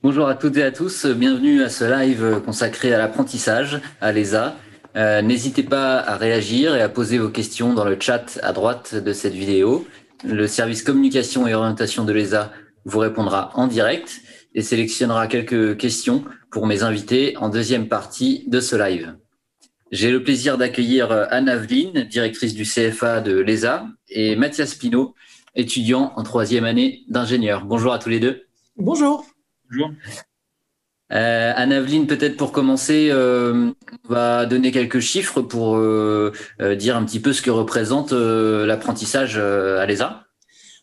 Bonjour à toutes et à tous, bienvenue à ce live consacré à l'apprentissage à l'ESA. N'hésitez pas à réagir et à poser vos questions dans le chat à droite de cette vidéo. Le service communication et orientation de l'ESA vous répondra en direct et sélectionnera quelques questions pour mes invités en deuxième partie de ce live. J'ai le plaisir d'accueillir Anne-Aveline, directrice du CFA de l'ESA, et Mathias Pinault, étudiant en troisième année d'ingénieur. Bonjour à tous les deux. Bonjour. Bonjour. Anne-Aveline, peut-être pour commencer, on va donner quelques chiffres pour dire un petit peu ce que représente l'apprentissage à l'ESA.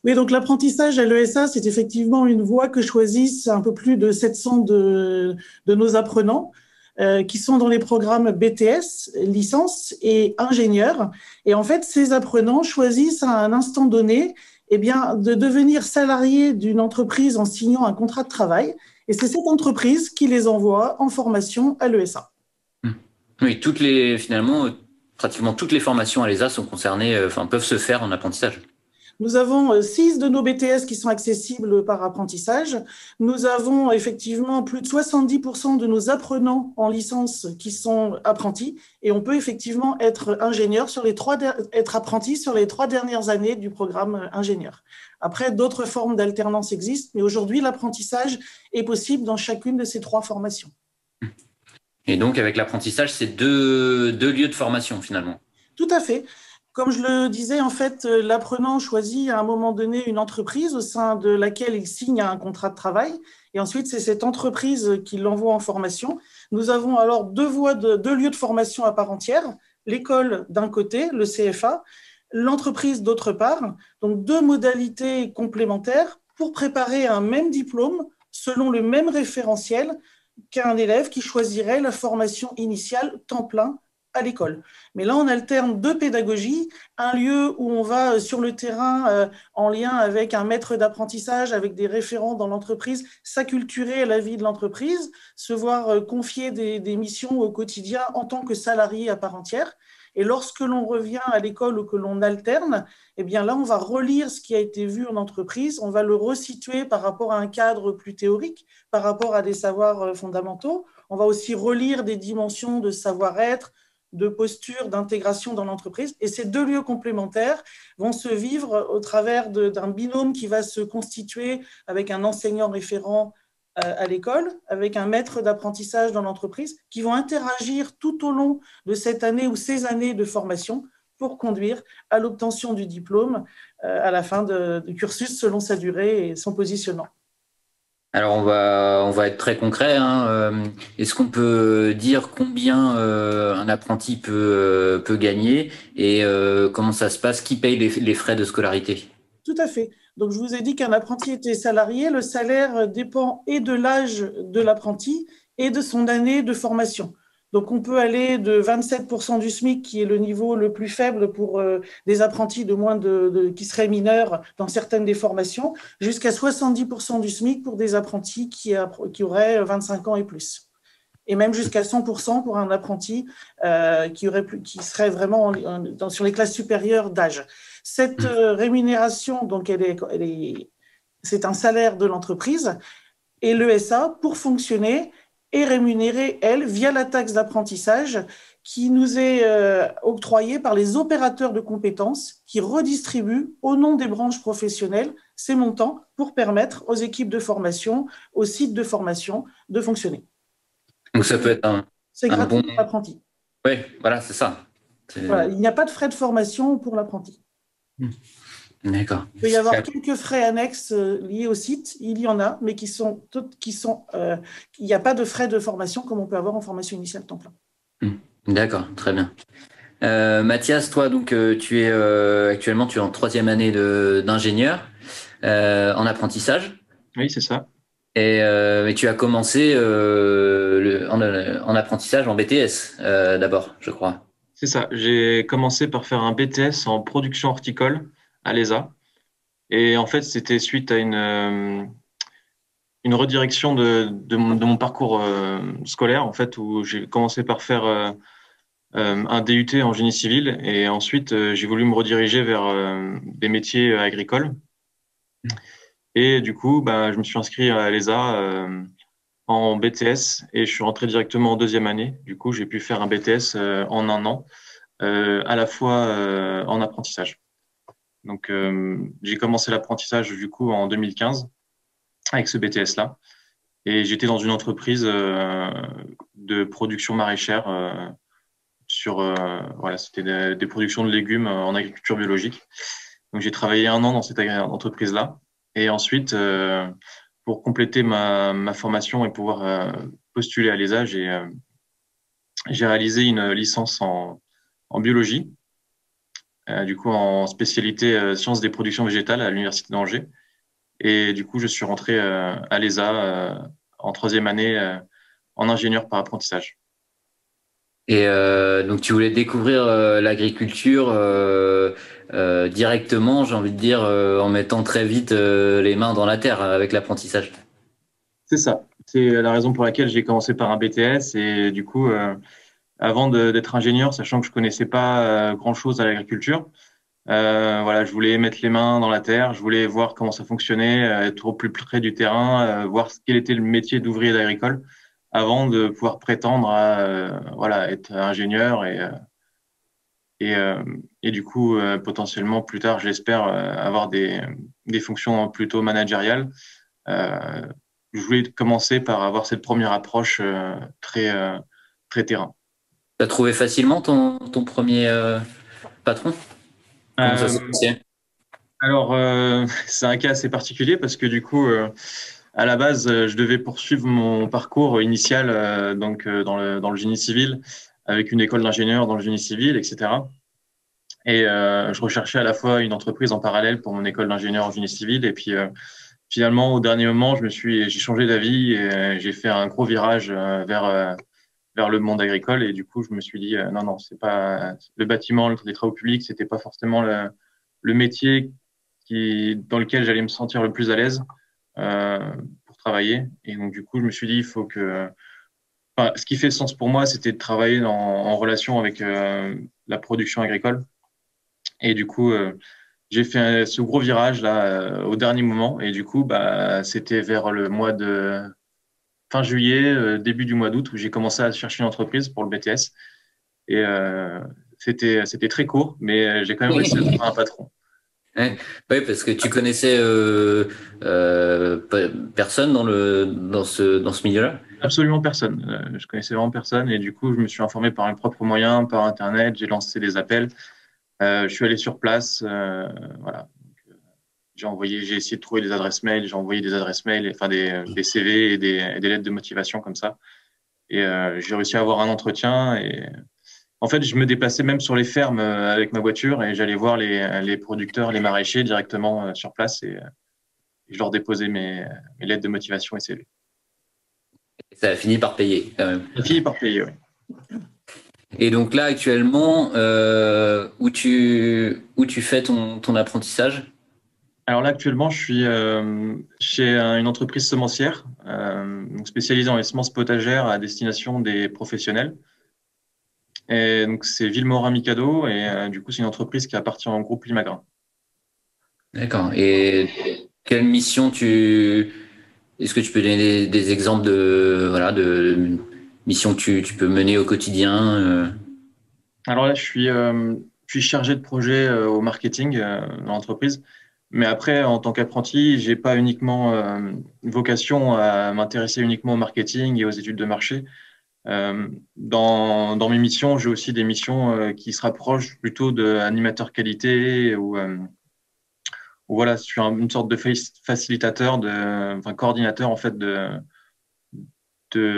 Oui, donc l'apprentissage à l'ESA, c'est effectivement une voie que choisissent un peu plus de 700 de nos apprenants qui sont dans les programmes BTS, licence et ingénieur. Et en fait, ces apprenants choisissent à un instant donné eh bien, de devenir salariés d'une entreprise en signant un contrat de travail. Et c'est cette entreprise qui les envoie en formation à l'ESA. Oui, finalement, pratiquement toutes les formations à l'ESA sont concernées, peuvent se faire en apprentissage. Nous avons 6 de nos BTS qui sont accessibles par apprentissage. Nous avons effectivement plus de 70% de nos apprenants en licence qui sont apprentis et on peut effectivement être ingénieur être apprenti sur les 3 dernières années du programme ingénieur. Après, d'autres formes d'alternance existent, mais aujourd'hui, l'apprentissage est possible dans chacune de ces 3 formations. Et donc, avec l'apprentissage, c'est deux lieux de formation finalement. Tout à fait. Comme je le disais, en fait, l'apprenant choisit à un moment donné une entreprise au sein de laquelle il signe un contrat de travail. Et ensuite, c'est cette entreprise qui l'envoie en formation. Nous avons alors deux lieux de formation à part entière. L'école d'un côté, le CFA, l'entreprise d'autre part. Donc, deux modalités complémentaires pour préparer un même diplôme selon le même référentiel qu'un élève qui choisirait la formation initiale temps plein à l'école. Mais là, on alterne deux pédagogies, un lieu où on va sur le terrain en lien avec un maître d'apprentissage, avec des référents dans l'entreprise, s'acculturer à la vie de l'entreprise, se voir confier des missions au quotidien en tant que salarié à part entière. Et lorsque l'on revient à l'école ou que l'on alterne, eh bien là, on va relire ce qui a été vu en entreprise, on va le resituer par rapport à un cadre plus théorique, par rapport à des savoirs fondamentaux. On va aussi relire des dimensions de savoir-être, de posture, d'intégration dans l'entreprise. Et ces deux lieux complémentaires vont se vivre au travers d'un binôme qui va se constituer avec un enseignant référent à l'école, avec un maître d'apprentissage dans l'entreprise, qui vont interagir tout au long de cette année ou ces années de formation pour conduire à l'obtention du diplôme à la fin du cursus selon sa durée et son positionnement. Alors on va être très concret, hein. Est-ce qu'on peut dire combien un apprenti peut gagner et comment ça se passe? Qui paye les frais de scolarité? Tout à fait. Donc, je vous ai dit qu'un apprenti était salarié. Le salaire dépend et de l'âge de l'apprenti et de son année de formation. Donc, on peut aller de 27% du SMIC, qui est le niveau le plus faible pour des apprentis de moins qui seraient mineurs dans certaines des formations, jusqu'à 70% du SMIC pour des apprentis qui auraient 25 ans et plus. Et même jusqu'à 100% pour un apprenti qui serait vraiment sur les classes supérieures d'âge. Cette rémunération, donc, c'est un salaire de l'entreprise et l'ESA, pour fonctionner, est rémunérée, elle, via la taxe d'apprentissage qui nous est octroyée par les opérateurs de compétences qui redistribuent au nom des branches professionnelles ces montants pour permettre aux équipes de formation, aux sites de formation de fonctionner. Donc ça peut être C'est un gratuit bon... pour l'apprenti. Oui, voilà, c'est ça. Voilà, il n'y a pas de frais de formation pour l'apprenti. D'accord. Il peut y avoir quelques frais annexes liés au site, il y en a, mais il n'y a pas de frais de formation comme on peut avoir en formation initiale temps plein. D'accord, très bien. Mathias, toi, donc tu es actuellement tu es en troisième année d'ingénieur en apprentissage Oui, c'est ça. et tu as commencé en apprentissage en BTS d'abord, je crois. C'est ça. J'ai commencé par faire un BTS en production horticole à l'ESA. Et en fait, c'était suite à une redirection de mon parcours scolaire, en fait, où j'ai commencé par faire un DUT en génie civil. Et ensuite, j'ai voulu me rediriger vers des métiers agricoles. Et du coup, bah, je me suis inscrit à l'ESA en BTS et je suis rentré directement en deuxième année. Du coup, j'ai pu faire un BTS en un an, à la fois en apprentissage. Donc, j'ai commencé l'apprentissage du coup en 2015 avec ce BTS-là. Et j'étais dans une entreprise de production maraîchère voilà, c'était des productions de légumes en agriculture biologique. Donc, j'ai travaillé un an dans cette entreprise-là. Et ensuite, pour compléter ma formation et pouvoir postuler à l'ESA, j'ai réalisé une licence en biologie, du coup en spécialité sciences des productions végétales à l'Université d'Angers. Et du coup, je suis rentré à l'ESA en troisième année en ingénieur par apprentissage. Et donc tu voulais découvrir l'agriculture directement, j'ai envie de dire, en mettant très vite les mains dans la terre avec l'apprentissage. C'est ça. C'est la raison pour laquelle j'ai commencé par un BTS. Et du coup, avant d'être ingénieur, sachant que je connaissais pas grand-chose à l'agriculture, voilà, je voulais mettre les mains dans la terre, je voulais voir comment ça fonctionnait, être au plus près du terrain, voir quel était le métier d'ouvrier d'agricole avant de pouvoir prétendre à voilà, être ingénieur et, euh, et du coup, potentiellement plus tard, j'espère avoir des fonctions plutôt managériales. Euh, je voulais commencer par avoir cette première approche très terrain. Tu as trouvé facilement ton premier patron? Comment ça s'est Euh, passé? alors, c'est un cas assez particulier parce que du coup, à la base, je devais poursuivre mon parcours initial donc dans le génie civil avec une école d'ingénieur dans le génie civil, etc. Et je recherchais à la fois une entreprise en parallèle pour mon école d'ingénieur en génie civil. Et puis finalement, au dernier moment, j'ai changé d'avis et j'ai fait un gros virage vers le monde agricole. Et du coup, je me suis dit non, non, c'est pas le bâtiment, les travaux publics, c'était pas forcément le métier dans lequel j'allais me sentir le plus à l'aise euh, pour travailler. Et donc, du coup, je me suis dit, il faut que. Enfin, ce qui fait sens pour moi, c'était de travailler en relation avec la production agricole. Et du coup, j'ai fait ce gros virage là au dernier moment. Et du coup, bah, c'était vers le mois de fin juillet, début du mois d'août, où j'ai commencé à chercher une entreprise pour le BTS. Et c'était très court, mais j'ai quand même réussi à trouver un patron. Ouais. Oui, parce que tu connaissais personne dans ce milieu-là. Absolument personne. Je connaissais vraiment personne et du coup, je me suis informé par mes propres moyens, par Internet. J'ai lancé des appels. Je suis allé sur place. Voilà. J'ai essayé de trouver des adresses mail. J'ai envoyé des adresses mail, enfin des CV et des lettres de motivation comme ça. Et j'ai réussi à avoir un entretien. Et en fait, je me déplaçais même sur les fermes avec ma voiture et j'allais voir les producteurs, les maraîchers directement sur place et je leur déposais mes lettres de motivation et CV. Et ça a fini par payer quand même. J'ai fini par payer, oui. Et donc là, actuellement, où tu fais ton apprentissage? Alors là, actuellement, je suis chez une entreprise semencière donc spécialisée en les semences potagères à destination des professionnels. Et donc, c'est Villemora-Mikado et du coup, c'est une entreprise qui appartient au groupe Limagrin. D'accord. Et quelle mission est-ce que tu peux donner des exemples de missions que tu peux mener au quotidien? Alors là, je suis chargé de projet au marketing dans l'entreprise. Mais après, en tant qu'apprenti, j'ai pas uniquement vocation à m'intéresser uniquement au marketing et aux études de marché. Dans mes missions, j'ai aussi des missions qui se rapprochent plutôt d'animateur qualité ou voilà, je suis une sorte de facilitateur, enfin coordinateur en fait de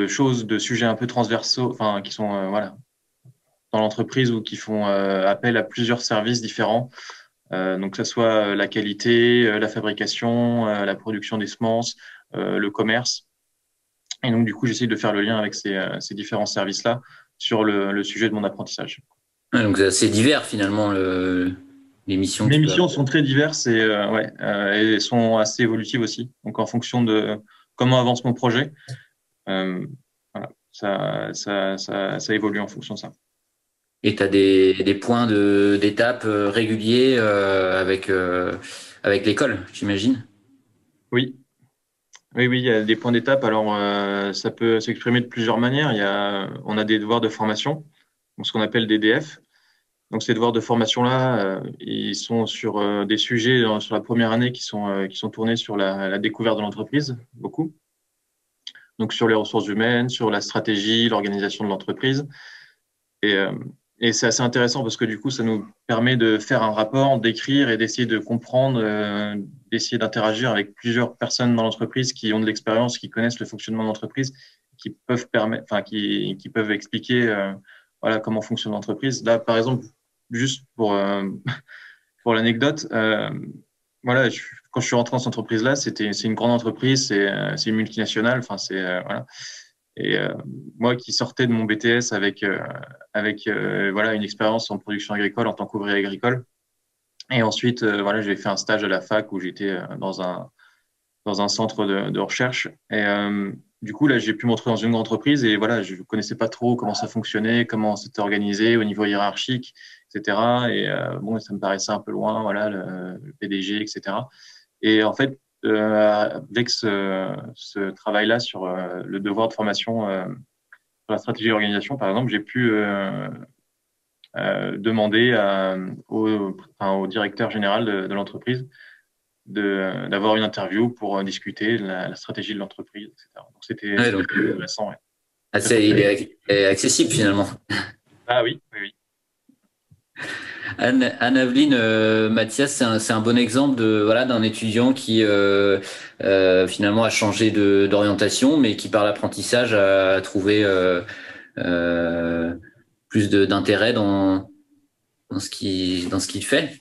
choses, de sujets un peu transversaux, enfin qui sont voilà dans l'entreprise ou qui font appel à plusieurs services différents. Donc que ce soit la qualité, la fabrication, la production des semences, le commerce. Et donc du coup, j'essaye de faire le lien avec ces différents services-là sur le sujet de mon apprentissage. Ouais, donc c'est assez divers finalement les missions que Mes tu peux missions avoir. sont très diverses et, ouais, et sont assez évolutives aussi. Donc, en fonction de comment avance mon projet, euh, voilà, ça évolue en fonction de ça. Et tu as des points d'étape réguliers avec l'école, j'imagine. Oui. Oui, oui, il y a des points d'étape. Alors, ça peut s'exprimer de plusieurs manières. On a des devoirs de formation, donc ce qu'on appelle des DF. Donc, ces devoirs de formation-là, ils sont sur des sujets sur la première année qui sont tournés sur la découverte de l'entreprise, beaucoup. Donc, sur les ressources humaines, sur la stratégie, l'organisation de l'entreprise. Et, euh, et c'est assez intéressant parce que du coup, ça nous permet de faire un rapport, d'écrire et d'essayer de comprendre, d'essayer d'interagir avec plusieurs personnes dans l'entreprise qui ont de l'expérience, qui connaissent le fonctionnement de l'entreprise, qui peuvent permettre, enfin, qui peuvent expliquer, voilà, comment fonctionne l'entreprise. Là, par exemple, juste pour l'anecdote, voilà, quand je suis rentré dans cette entreprise-là, c'est une grande entreprise, c'est une multinationale, enfin, voilà. Et moi qui sortais de mon BTS avec voilà une expérience en production agricole en tant qu'ouvrier agricole, et ensuite voilà j'ai fait un stage à la fac où j'étais dans un centre de recherche. Et du coup là j'ai pu me retrouver dans une grande entreprise et voilà je connaissais pas trop comment ça fonctionnait, comment c'était organisé au niveau hiérarchique, etc. Et bon ça me paraissait un peu loin, voilà le PDG, etc. Et en fait, avec ce travail-là sur le devoir de formation sur la stratégie d'organisation, par exemple, j'ai pu demander au directeur général de l'entreprise d'avoir une interview pour discuter de la stratégie de l'entreprise, etc. Donc, c'était Ouais, donc, intéressant. Ouais. il est accessible finalement. Ah oui, oui, oui. Anne-Aveline, Mathias, c'est un bon exemple voilà, d'un étudiant qui finalement a changé d'orientation, mais qui par l'apprentissage a trouvé euh, plus d'intérêt dans ce qu'il fait.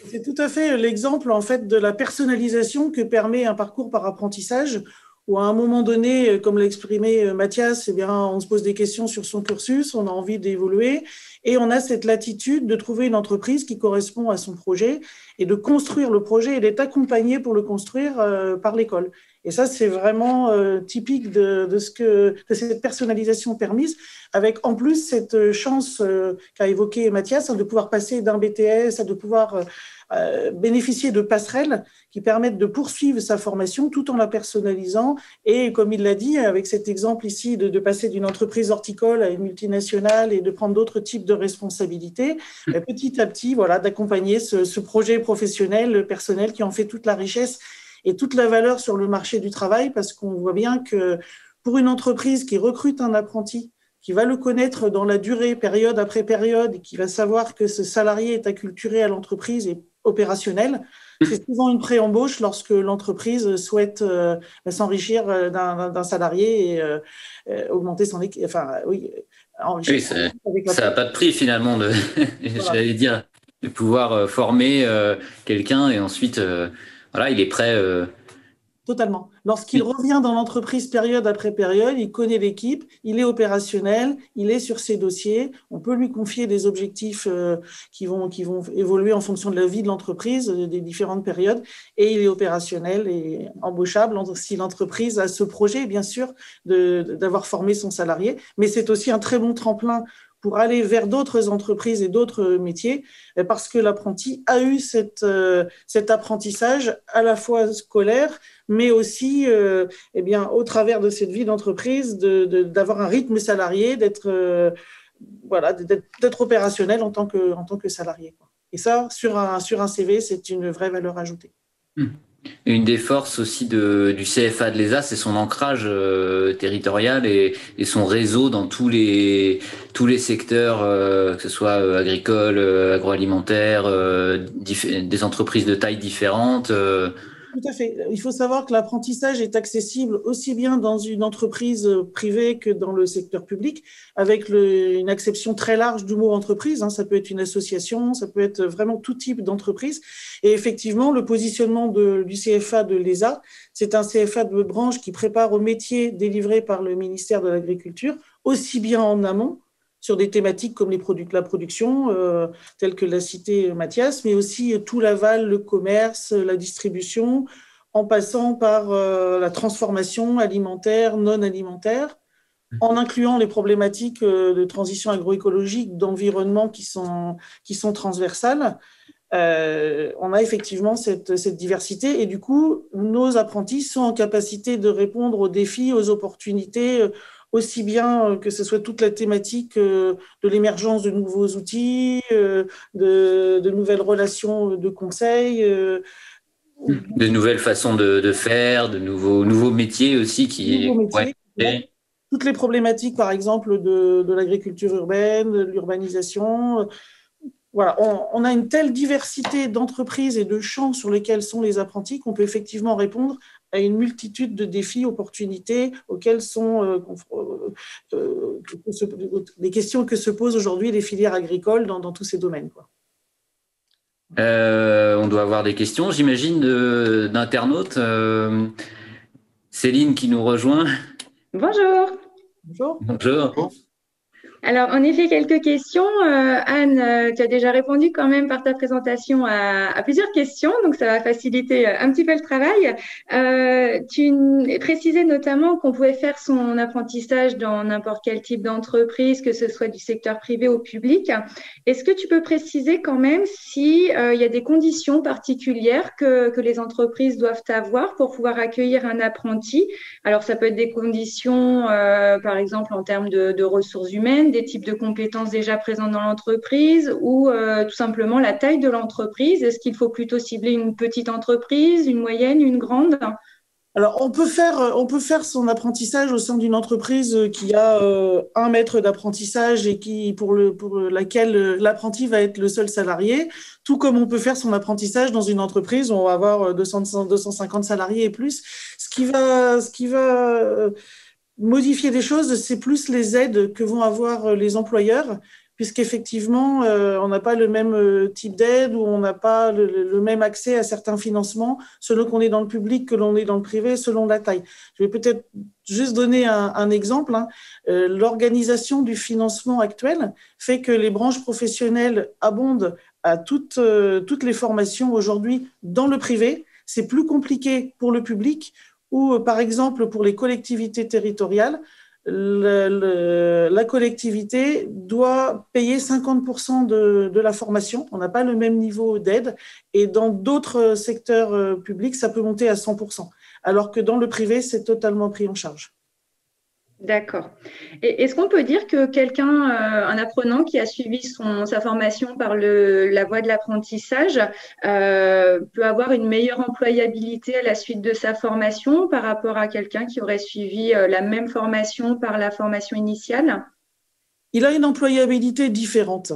C'est tout à fait l'exemple en fait de la personnalisation que permet un parcours par apprentissage où à un moment donné, comme l'a exprimé Mathias, eh bien, on se pose des questions sur son cursus, on a envie d'évoluer et on a cette latitude de trouver une entreprise qui correspond à son projet et de construire le projet et d'être accompagné pour le construire par l'école. Et ça, c'est vraiment typique de cette personnalisation permise, avec en plus cette chance qu'a évoqué Mathias, de pouvoir passer d'un BTS à de pouvoir bénéficier de passerelles qui permettent de poursuivre sa formation tout en la personnalisant. Et comme il l'a dit, avec cet exemple ici de passer d'une entreprise horticole à une multinationale et de prendre d'autres types de responsabilités, petit à petit, voilà, d'accompagner ce projet professionnel, personnel qui en fait toute la richesse et toute la valeur sur le marché du travail, parce qu'on voit bien que pour une entreprise qui recrute un apprenti, qui va le connaître dans la durée, période après période, et qui va savoir que ce salarié est acculturé à l'entreprise et opérationnel, c'est souvent une pré-embauche lorsque l'entreprise souhaite s'enrichir d'un salarié et augmenter son équipe. Enfin, oui, enrichir. Oui, ça n'a pas de prix finalement, Voilà. j'allais dire, de pouvoir former quelqu'un et ensuite, voilà, il est prêt. Totalement. Lorsqu'il revient dans l'entreprise période après période, il connaît l'équipe, il est opérationnel, il est sur ses dossiers. On peut lui confier des objectifs qui vont évoluer en fonction de la vie de l'entreprise, des différentes périodes, et il est opérationnel et embauchable si l'entreprise a ce projet, bien sûr, d'avoir formé son salarié. Mais c'est aussi un très bon tremplin pour aller vers d'autres entreprises et d'autres métiers, parce que l'apprenti a eu cet apprentissage à la fois scolaire, mais aussi eh bien, au travers de cette vie d'entreprise, d'avoir un rythme salarié, voilà, d'être opérationnel en tant que salarié. Et ça, sur un CV, c'est une vraie valeur ajoutée. Une des forces aussi du CFA de l'ESA, c'est son ancrage territorial et son réseau dans tous les secteurs, que ce soit agricole, agroalimentaire, des entreprises de taille différentes. Tout à fait. Il faut savoir que l'apprentissage est accessible aussi bien dans une entreprise privée que dans le secteur public, avec une acception très large du mot entreprise. Ça peut être une association, ça peut être vraiment tout type d'entreprise. Et effectivement, le positionnement du CFA de l'ESA, c'est un CFA de branche qui prépare au métier délivré par le ministère de l'Agriculture, aussi bien en amont, sur des thématiques comme la production, telle que l'a cité Mathias, mais aussi tout l'aval, le commerce, la distribution, en passant par la transformation alimentaire, non alimentaire, en incluant les problématiques de transition agroécologique, d'environnement qui sont transversales. on a effectivement cette diversité et du coup, nos apprentis sont en capacité de répondre aux défis, aux opportunités, aussi bien que ce soit toute la thématique de l'émergence de nouveaux outils, de nouvelles relations de conseil. De nouvelles façons de faire, de nouveaux métiers aussi Nouveaux qui pourraient métiers, être. toutes les problématiques, par exemple, de l'agriculture urbaine, de l'urbanisation. Voilà, on a une telle diversité d'entreprises et de champs sur lesquels sont les apprentis qu'on peut effectivement répondre à une multitude de défis, opportunités auxquels sont les questions que se posent aujourd'hui les filières agricoles dans tous ces domaines, quoi. On doit avoir des questions, j'imagine, d'internautes. Céline qui nous rejoint. Bonjour. Bonjour. Bonjour. Alors, en effet, quelques questions. Anne, tu as déjà répondu quand même par ta présentation à plusieurs questions, donc ça va faciliter un petit peu le travail. Tu précisais notamment qu'on pouvait faire son apprentissage dans n'importe quel type d'entreprise, que ce soit du secteur privé ou public. Est-ce que tu peux préciser quand même si il y a des conditions particulières que les entreprises doivent avoir pour pouvoir accueillir un apprenti? Alors, ça peut être des conditions, par exemple, en termes de ressources humaines, des types de compétences déjà présentes dans l'entreprise ou tout simplement la taille de l'entreprise. Est-ce qu'il faut plutôt cibler une petite entreprise, une moyenne, une grande? Alors, on peut faire son apprentissage au sein d'une entreprise qui a un maître d'apprentissage et pour laquelle l'apprenti va être le seul salarié, tout comme on peut faire son apprentissage dans une entreprise où on va avoir 250 salariés et plus. Ce qui va modifier des choses, c'est plus les aides que vont avoir les employeurs, puisqu'effectivement, on n'a pas le même type d'aide ou on n'a pas le même accès à certains financements selon qu'on est dans le public que l'on est dans le privé, selon la taille. Je vais peut-être juste donner un exemple. L'organisation du financement actuel fait que les branches professionnelles abondent à toutes les formations aujourd'hui dans le privé. C'est plus compliqué pour le public ou, par exemple, pour les collectivités territoriales, la collectivité doit payer 50% de la formation. On n'a pas le même niveau d'aide. Et dans d'autres secteurs publics, ça peut monter à 100%. Alors que dans le privé, c'est totalement pris en charge. D'accord. Et est-ce qu'on peut dire que quelqu'un, un apprenant qui a suivi sa formation par la voie de l'apprentissage, peut avoir une meilleure employabilité à la suite de sa formation par rapport à quelqu'un qui aurait suivi la même formation par la formation initiale? Il a une employabilité différente.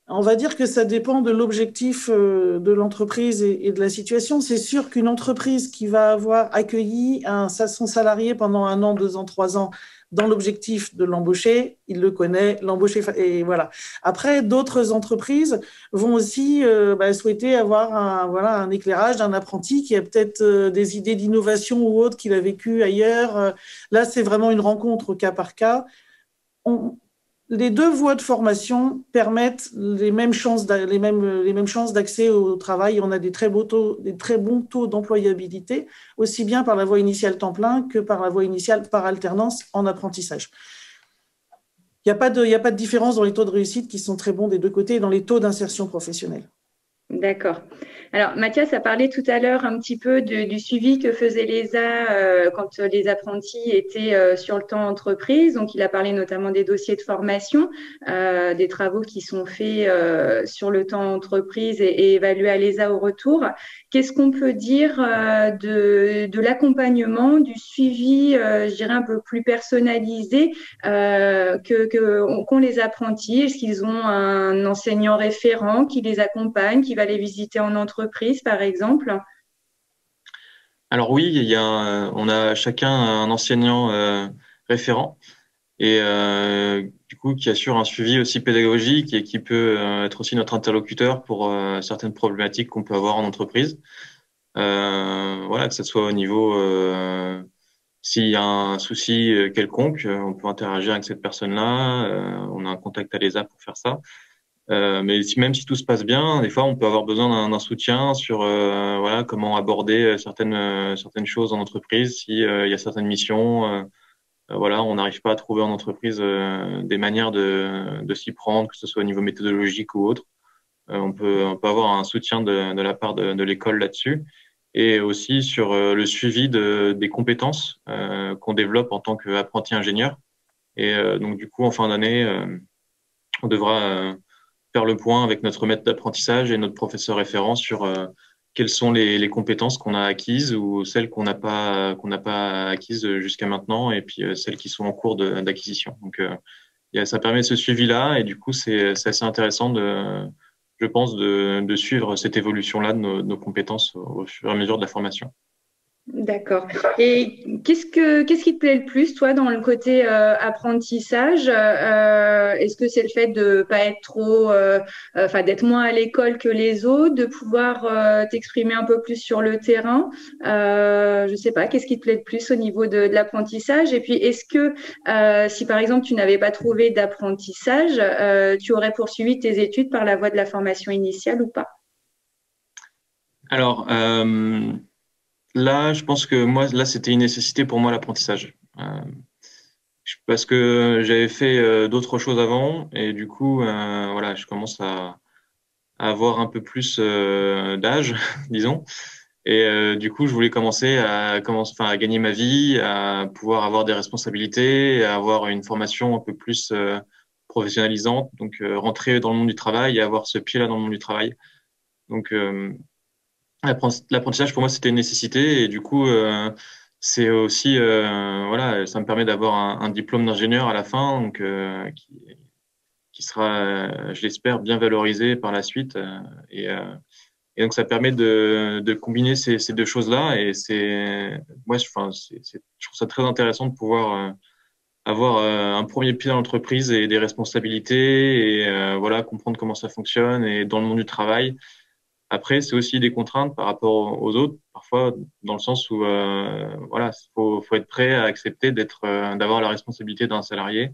On va dire que ça dépend de l'objectif de l'entreprise et de la situation. C'est sûr qu'une entreprise qui va avoir accueilli son salarié pendant 1 an, 2 ans, 3 ans, dans l'objectif de l'embaucher, il le connaît, l'embaucher, et voilà. Après, d'autres entreprises vont aussi souhaiter avoir un éclairage d'un apprenti qui a peut-être des idées d'innovation ou autre qu'il a vécu ailleurs. Là, c'est vraiment une rencontre au cas par cas. Les deux voies de formation permettent les mêmes chances d'accès au travail. On a des très bons taux d'employabilité, aussi bien par la voie initiale temps plein que par la voie initiale par alternance en apprentissage. Il n'y a pas de différence dans les taux de réussite qui sont très bons des deux côtés et dans les taux d'insertion professionnelle. D'accord. Alors, Mathias a parlé tout à l'heure un petit peu du suivi que faisait l'ESA quand les apprentis étaient sur le temps entreprise. Donc, il a parlé notamment des dossiers de formation, des travaux qui sont faits sur le temps entreprise et évalués à l'ESA au retour. Qu'est-ce qu'on peut dire de l'accompagnement, du suivi, je dirais, un peu plus personnalisé qu'ont les apprentis? Est-ce qu'ils ont un enseignant référent qui les accompagne, qui va les visiter en entreprise, par exemple? Alors oui, on a chacun un enseignant référent et du coup qui assure un suivi aussi pédagogique et qui peut être aussi notre interlocuteur pour certaines problématiques qu'on peut avoir en entreprise. Voilà, que ce soit au niveau s'il y a un souci quelconque, on peut interagir avec cette personne-là. On a un contact à l'ESA pour faire ça. Mais même si tout se passe bien, des fois on peut avoir besoin d'un soutien sur voilà comment aborder certaines choses en entreprise. Si il y a certaines missions, voilà, on n'arrive pas à trouver en entreprise des manières de s'y prendre, que ce soit au niveau méthodologique ou autre. on peut avoir un soutien de la part de l'école là-dessus. Et aussi sur le suivi des compétences qu'on développe en tant qu'apprenti ingénieur. Et donc, du coup, en fin d'année, on devra faire le point avec notre maître d'apprentissage et notre professeur référent sur quelles sont les compétences qu'on a acquises ou celles qu'on n'a pas acquises jusqu'à maintenant, et puis celles qui sont en cours d'acquisition. Donc, ça permet ce suivi-là, et du coup, c'est assez intéressant je pense, de suivre cette évolution-là de nos compétences au fur et à mesure de la formation. D'accord. Et qu'est-ce qui te plaît le plus, toi, dans le côté apprentissage? Est-ce que c'est le fait de pas être trop, enfin, d'être moins à l'école que les autres, de pouvoir t'exprimer un peu plus sur le terrain? Je sais pas. Qu'est-ce qui te plaît le plus au niveau de l'apprentissage? Et puis, est-ce que si par exemple tu n'avais pas trouvé d'apprentissage, tu aurais poursuivi tes études par la voie de la formation initiale ou pas? Alors, là, je pense que moi, là, c'était une nécessité pour moi, l'apprentissage. Parce que j'avais fait d'autres choses avant, et du coup, voilà, je commence à avoir un peu plus d'âge, disons. Et du coup, je voulais commencer à gagner ma vie, à pouvoir avoir des responsabilités, à avoir une formation un peu plus professionnalisante, donc rentrer dans le monde du travail et avoir ce pied-là dans le monde du travail. Donc, l'apprentissage pour moi c'était une nécessité, et du coup c'est aussi voilà, ça me permet d'avoir un diplôme d'ingénieur à la fin, donc qui sera je l'espère bien valorisé par la suite, et donc ça permet de combiner ces deux choses-là, et moi je trouve ça très intéressant de pouvoir avoir un premier pied dans l'entreprise et des responsabilités, et voilà, comprendre comment ça fonctionne et dans le monde du travail. Après, c'est aussi des contraintes par rapport aux autres, parfois dans le sens où voilà, faut être prêt à accepter d'avoir la responsabilité d'un salarié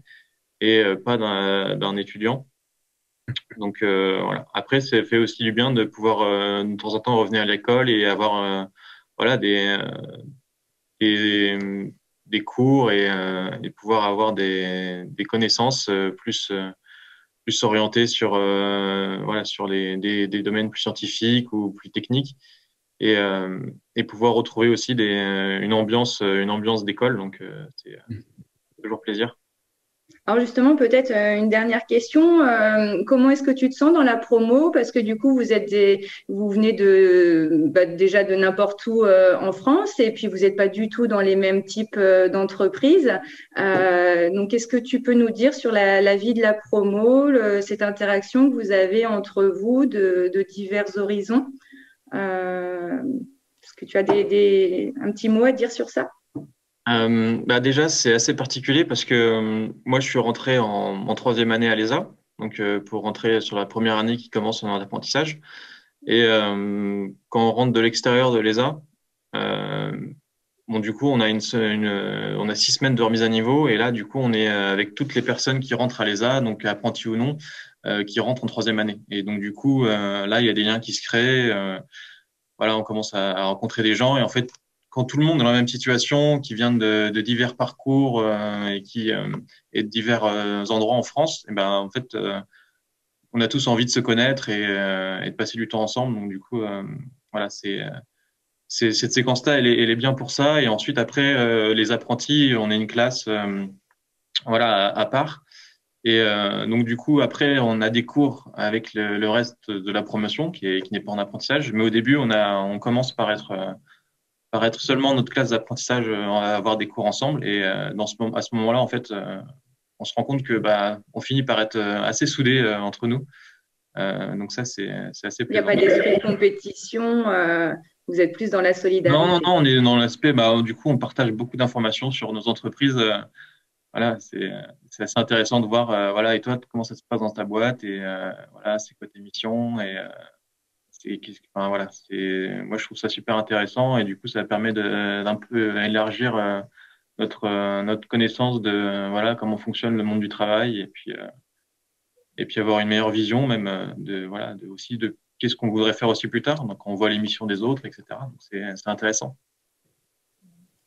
et pas d'un étudiant. Donc voilà. Après, ça fait aussi du bien de pouvoir de temps en temps revenir à l'école et avoir voilà, des, des cours, et pouvoir avoir des connaissances plus orientées sur voilà, sur des domaines plus scientifiques ou plus techniques, et pouvoir retrouver aussi une ambiance d'école. Donc c'est toujours plaisir. Alors justement, peut-être une dernière question. Comment est-ce que tu te sens dans la promo? Parce que du coup, vous venez déjà de n'importe où en France, et puis vous n'êtes pas du tout dans les mêmes types d'entreprises. Donc, qu'est-ce que tu peux nous dire sur la vie de la promo, cette interaction que vous avez entre vous de divers horizons? Est-ce que tu as un petit mot à dire sur ça? Déjà, c'est assez particulier parce que moi, je suis rentré en troisième année à l'ESA, donc pour rentrer sur la première année qui commence en apprentissage. Et quand on rentre de l'extérieur de l'ESA, bon, du coup, on a on a 6 semaines de remise à niveau, et là, du coup, on est avec toutes les personnes qui rentrent à l'ESA, donc apprentis ou non, qui rentrent en troisième année. Et donc, du coup, là, il y a des liens qui se créent. Voilà, on commence à rencontrer des gens, et en fait, quand tout le monde est dans la même situation, qui vient de divers parcours et de divers endroits en France, et ben en fait, on a tous envie de se connaître et de passer du temps ensemble. Donc du coup, voilà, cette séquence-là, elle est bien pour ça. Et ensuite, après, les apprentis, on est une classe, voilà, à part. Et donc du coup, après, on a des cours avec le reste de la promotion qui n'est pas en apprentissage. Mais au début, on commence par être seulement notre classe d'apprentissage, on va avoir des cours ensemble. Et à ce moment-là, en fait, on se rend compte que on finit par être assez soudés entre nous. Donc ça, c'est assez Il n'y a plaisant. pas d'esprit de compétition, vous êtes plus dans la solidarité. Non, on est dans l'aspect, du coup, on partage beaucoup d'informations sur nos entreprises. Voilà, c'est assez intéressant de voir, voilà, et toi, comment ça se passe dans ta boîte, et voilà, c'est quoi tes missions, et voilà, moi je trouve ça super intéressant, et du coup ça permet d'un peu élargir notre connaissance de voilà, comment fonctionne le monde du travail, et puis avoir une meilleure vision même aussi de qu'est-ce qu'on voudrait faire aussi plus tard. Donc on voit les missions des autres, etc. Donc c'est intéressant.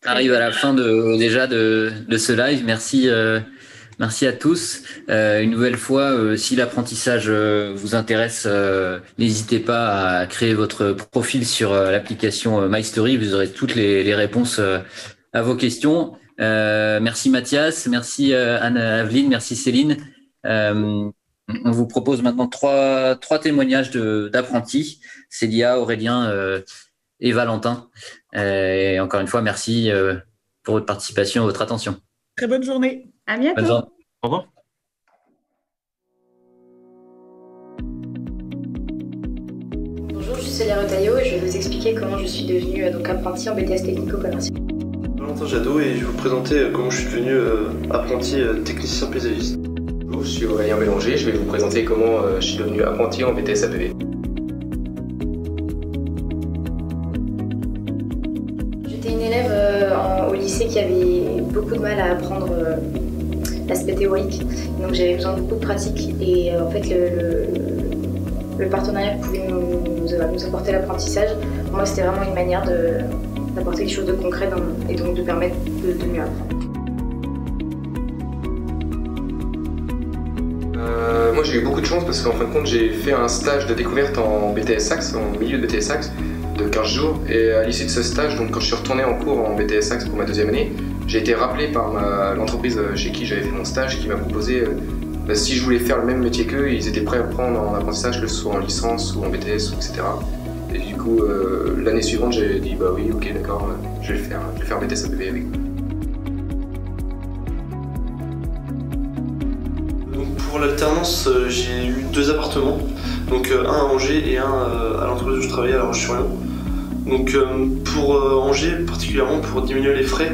On arrive à la fin déjà de ce live. Merci Merci à tous. Une nouvelle fois, si l'apprentissage vous intéresse, n'hésitez pas à créer votre profil sur l'application MyStory. Vous aurez toutes les réponses à vos questions. Merci Mathias, merci Anne-Aveline, merci Céline. On vous propose maintenant trois témoignages d'apprentis, Célia, Aurélien et Valentin. Et encore une fois, merci pour votre participation et votre attention. Très bonne journée. À bientôt. Bonne journée. Au revoir. Bonjour, je suis Célia Retailleau et je vais vous expliquer comment je suis devenue apprenti en BTS technico-commercial. Valentin Jadot et je vais vous présenter comment je suis devenu apprenti technicien paysagiste. Bonjour, je suis Aurélien Bélanger, je vais vous présenter comment je suis devenu apprenti en BTS APV. J'étais une élève au lycée qui avait beaucoup de mal à apprendre l'aspect théorique, donc j'avais besoin de beaucoup de pratique et en fait le partenariat que pouvait nous apporter l'apprentissage, pour moi c'était vraiment une manière d'apporter quelque chose de concret et donc de permettre de mieux apprendre. Moi j'ai eu beaucoup de chance parce qu'en fin de compte j'ai fait un stage de découverte en BTS Sax, en milieu de BTS Sax, de 15 jours et à l'issue de ce stage, donc quand je suis retourné en cours en BTS Sax pour ma deuxième année, j'ai été rappelé par l'entreprise chez qui j'avais fait mon stage qui m'a proposé si je voulais faire le même métier qu'eux, ils étaient prêts à prendre en apprentissage, que ce soit en licence ou en BTS, etc. Et du coup, l'année suivante, j'ai dit bah oui, ok, d'accord, je vais faire BTS APV avec vous. Donc pour l'alternance, j'ai eu 2 appartements, donc un à Angers et un à l'entreprise où je travaillais à La Roche-sur-Yon. Donc pour Angers, particulièrement pour diminuer les frais,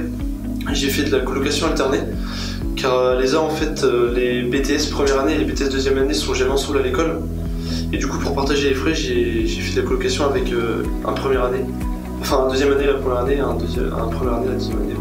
j'ai fait de la colocation alternée. Car l'ESA, en fait, les BTS première année et les BTS deuxième année sont jamais ensemble à l'école. Et du coup, pour partager les frais, j'ai fait de la colocation avec un première année. Enfin, un deuxième année la première année, un première année la deuxième année.